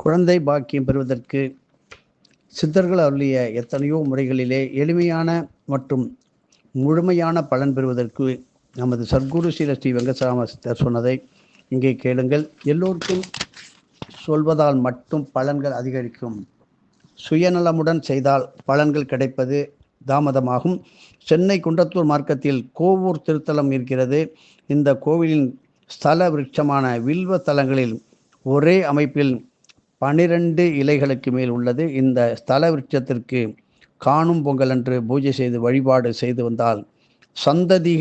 குழந்தை பாக்கியம் பெறுவதற்கு சித்தர்கள் அருளிய எத்தனையோ முறைகளிலே எளிமையான மற்றும் முழுமையான பலன் பெறுவதற்கு நமது சர்க்குரு ஸ்ரீ வெங்கட்ராம சித்தர் சொன்னதை இங்கே கேளுங்கள். எல்லோருக்கும் சொல்வதால் மட்டும் பலன்கள் அதிகரிக்கும். சுயநலமுடன் செய்தால் பலன்கள் கிடைப்பது தாமதமாகும். சென்னை குன்றத்தூர் மார்க்கத்தில் கோவூர் திருத்தலம் இருக்கிறது. இந்த கோவிலின் ஸ்தல விருட்சமான வில்வ தலங்களில் ஒரே அமைப்பில் 12 இலைகளுக்கு மேல் உள்ளது. இந்த ஸ்தல விருட்சத்திற்கு காணும் பொங்கல் அன்று பூஜை செய்து வழிபாடு செய்து வந்தால் சந்ததி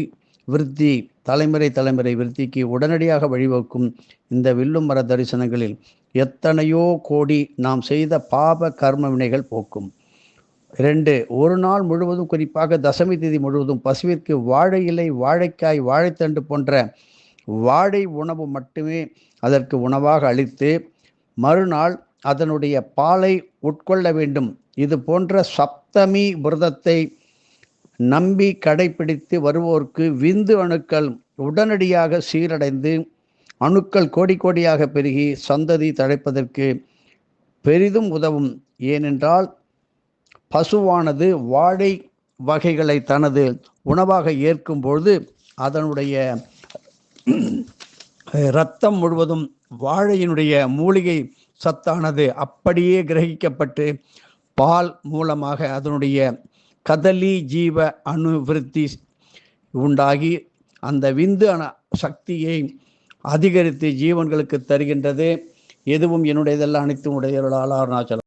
விருத்தி, தலைமுறை விருத்திக்கு உடனடியாக வழிவகுக்கும். இந்த வில்லும் மர தரிசனங்களில் எத்தனையோ கோடி நாம் செய்த பாப கர்ம வினைகள் போக்கும். 2. ஒரு நாள் முழுவதும், குறிப்பாக தசமி திதி முழுவதும் பசுவிற்கு வாழை இலை, வாழைக்காய், வாழைத்தண்டு போன்ற வாழை உணவு மட்டுமே அதற்கு உணவாக அளித்து மறுநாள் அதனுடைய பாலை உட்கொள்ள வேண்டும். இது போன்ற சப்தமி விரதத்தை நம்பி கடைபிடித்து வருவோருக்கு விந்து அணுக்கள் உடனடியாக சீரடைந்து அணுக்கள் கோடி கோடியாக பெருகி சந்ததி தழைப்பதற்கு பெரிதும் உதவும். ஏனென்றால் பசுவானது வாழை வகைகளை தனது உணவாக ஏற்கும்பொழுது அதனுடைய இரத்தம் முழுவதும் வாழையினுடைய மூலிகை சத்தானது அப்படியே கிரகிக்கப்பட்டு பால் மூலமாக அதனுடைய கதலி ஜீவ அணுவிருத்தி உண்டாகி அந்த விந்து சக்தியை அதிகரித்து ஜீவன்களுக்கு தருகின்றது. எதுவும் என்னுடையதெல்லாம் அனைத்தும் உடையவர்களால் அருணாச்சலம்.